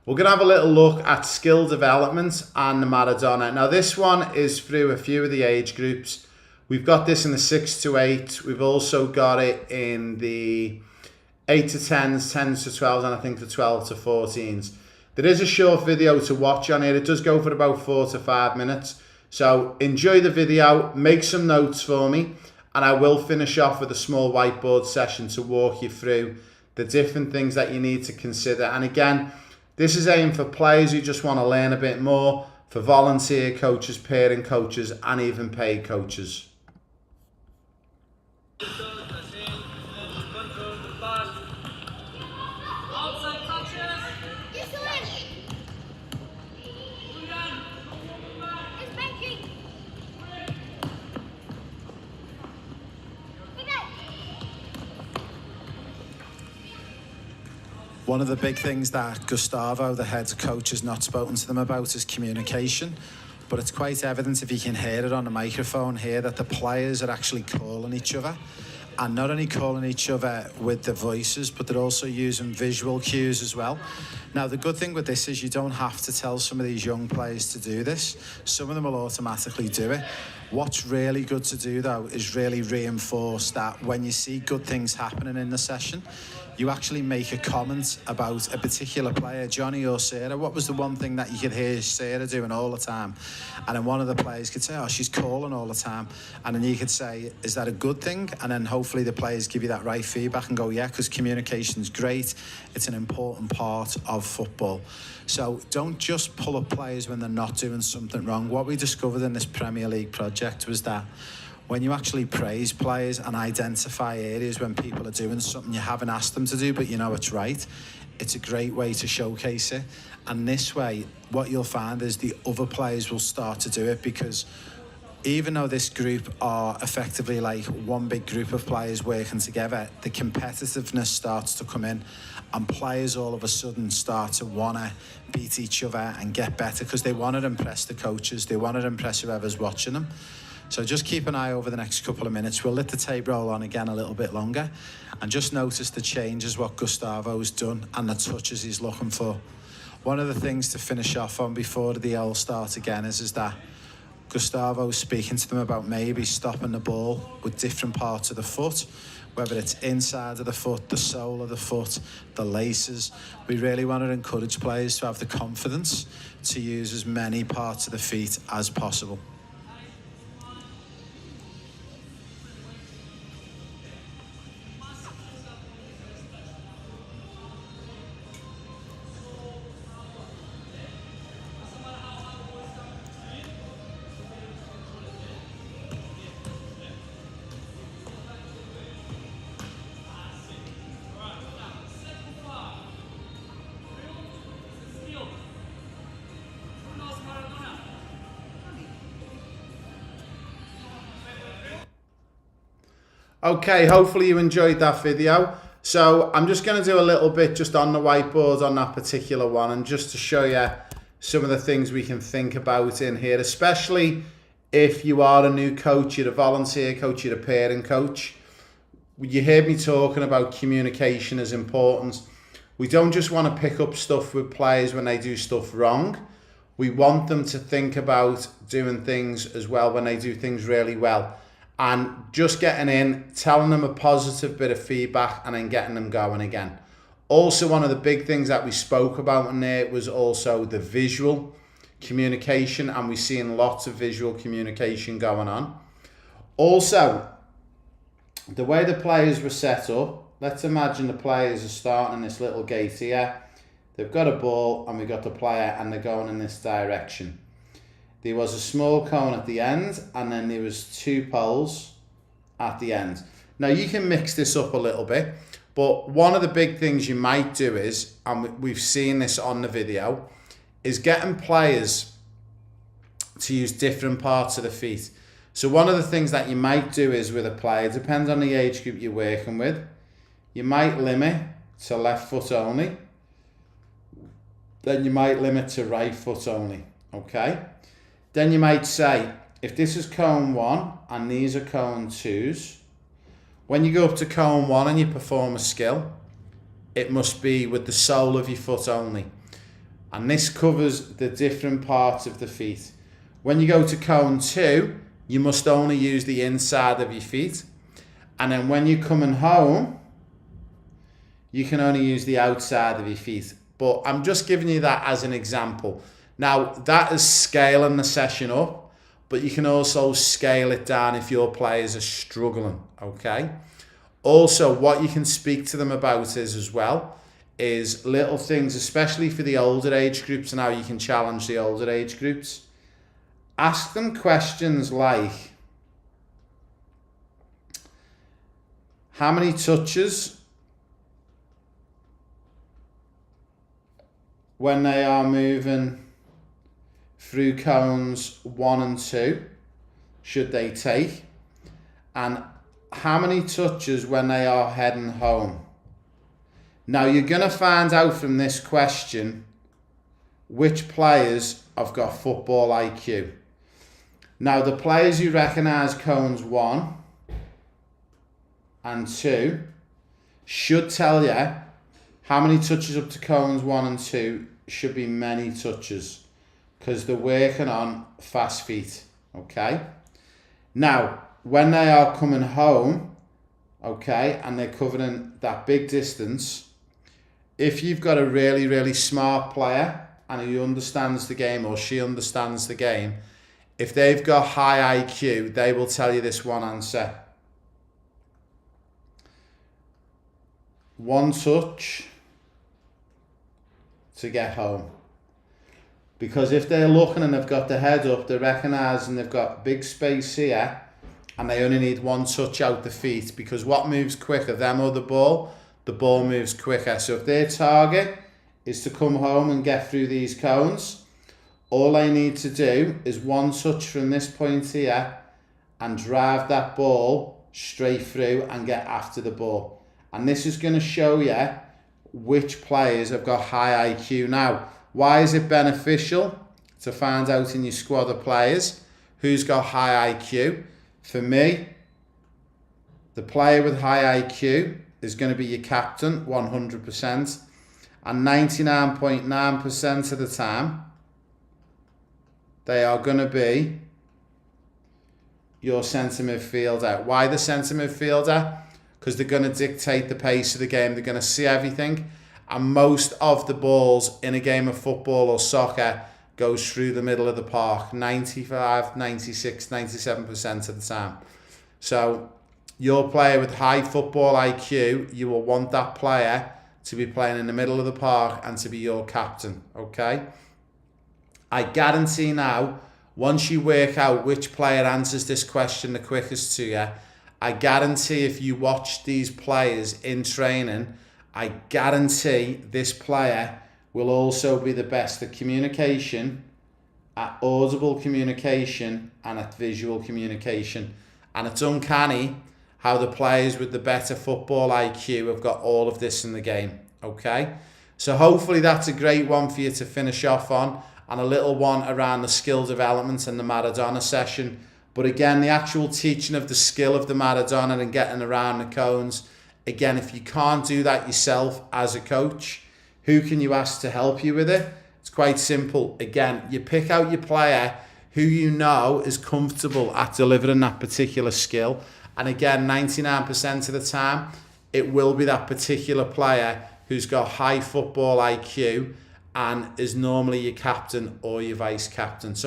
We're going to have a little look at skill development and the Maradona. Now this one is through a few of the age groups. We've got this in the 6 to 8. We've also got it in the 8 to 10s, 10s to 12s, and I think the 12 to 14s. There is a short video to watch on here. It does go for about 4 to 5 minutes. So enjoy the video, make some notes for me, and I will finish off with a small whiteboard session to walk you through the different things that you need to consider. And again, this is aimed for players who just want to learn a bit more, for volunteer coaches, parent coaches, and even paid coaches. One of the big things that Gustavo, the head coach, has not spoken to them about is communication. But it's quite evident, if you can hear it on the microphone here, that the players are actually calling each other. And not only calling each other with the voices, but they're also using visual cues as well. Now, the good thing with this is you don't have to tell some of these young players to do this. Some of them will automatically do it. What's really good to do, though, is really reinforce that when you see good things happening in the session, you actually make a comment about a particular player, Johnny or Sarah. What was the one thing that you could hear Sarah doing all the time? And then one of the players could say, oh, she's calling all the time. And then you could say, is that a good thing? And then hopefully the players give you that right feedback and go, yeah, because communication's great. It's an important part of football. So don't just pull up players when they're not doing something wrong. What we discovered in this Premier League project was that when you actually praise players and identify areas when people are doing something you haven't asked them to do, but you know it's right, it's a great way to showcase it. And this way, what you'll find is the other players will start to do it, because even though this group are effectively like one big group of players working together, the competitiveness starts to come in, and players all of a sudden start to want to beat each other and get better because they want to impress the coaches, they want to impress whoever's watching them. So just keep an eye over the next couple of minutes. We'll let the tape roll on again a little bit longer, and just notice the changes, what Gustavo's done and the touches he's looking for. One of the things to finish off on before the all start again is that Gustavo's speaking to them about maybe stopping the ball with different parts of the foot, whether it's inside of the foot, the sole of the foot, the laces. We really want to encourage players to have the confidence to use as many parts of the feet as possible. Okay, hopefully you enjoyed that video. So I'm just going to do a little bit just on the whiteboard on that particular one, and just to show you some of the things we can think about in here, especially if you are a new coach, you're a volunteer coach, you're a parent coach. You heard me talking about communication is important. We don't just want to pick up stuff with players when they do stuff wrong. We want them to think about doing things as well when they do things really well. And just getting in, telling them a positive bit of feedback, and then getting them going again. Also, one of the big things that we spoke about in there was also the visual communication, and we're seeing lots of visual communication going on. Also, the way the players were set up, let's imagine the players are starting in this little gate here. They've got a ball and we've got the player, and they're going in this direction. There was a small cone at the end, and then there was 2 poles at the end. Now you can mix this up a little bit, but one of the big things you might do is, and we've seen this on the video, is getting players to use different parts of the feet. So one of the things that you might do is with a player, depends on the age group you're working with, you might limit to left foot only, then you might limit to right foot only, okay? Then you might say, if this is cone 1 and these are cone 2s, when you go up to cone 1 and you perform a skill, it must be with the sole of your foot only. And this covers the different parts of the feet. When you go to cone 2, you must only use the inside of your feet. And then when you're coming home, you can only use the outside of your feet. But I'm just giving you that as an example. Now, that is scaling the session up, but you can also scale it down if your players are struggling, okay? Also, what you can speak to them about is little things, especially for the older age groups, and how you can challenge the older age groups. Ask them questions like, how many touches when they are moving through cones 1 and 2 should they take? And how many touches when they are heading home? Now, you're going to find out from this question which players have got football IQ. Now, the players who recognise cones 1 and 2 should tell you how many touches up to cones 1 and 2 should be many touches, because they're working on fast feet, okay? Now, when they are coming home, okay, and they're covering that big distance, if you've got a really, really smart player and he understands the game, or she understands the game, if they've got high IQ, they will tell you this one answer. 1 touch to get home. Because if they're looking and they've got the head up, they're recognising they've got big space here, and they only need 1 touch out the feet, because what moves quicker, them or the ball? The ball moves quicker. So if their target is to come home and get through these cones, all they need to do is 1 touch from this point here and drive that ball straight through and get after the ball. And this is going to show you which players have got high IQ. Now, why is it beneficial to find out in your squad of players who's got high IQ? For me, the player with high IQ is going to be your captain, 100%. And 99.9% of the time, they are going to be your centre midfielder. Why the centre midfielder? Because they're going to dictate the pace of the game. They're going to see everything. And most of the balls in a game of football or soccer goes through the middle of the park, 95, 96, 97% of the time. So your player with high football IQ, you will want that player to be playing in the middle of the park and to be your captain, okay? I guarantee now, once you work out which player answers this question the quickest to you, I guarantee if you watch these players in training, I guarantee this player will also be the best at communication, at audible communication, and at visual communication. And it's uncanny how the players with the better football IQ have got all of this in the game, okay? So hopefully that's a great one for you to finish off on, and a little one around the skill development and the Maradona session. But again, the actual teaching of the skill of the Maradona and getting around the cones, again, if you can't do that yourself as a coach, who can you ask to help you with it? It's quite simple. Again, you pick out your player who you know is comfortable at delivering that particular skill. And again, 99% of the time, it will be that particular player who's got high football IQ and is normally your captain or your vice captain. So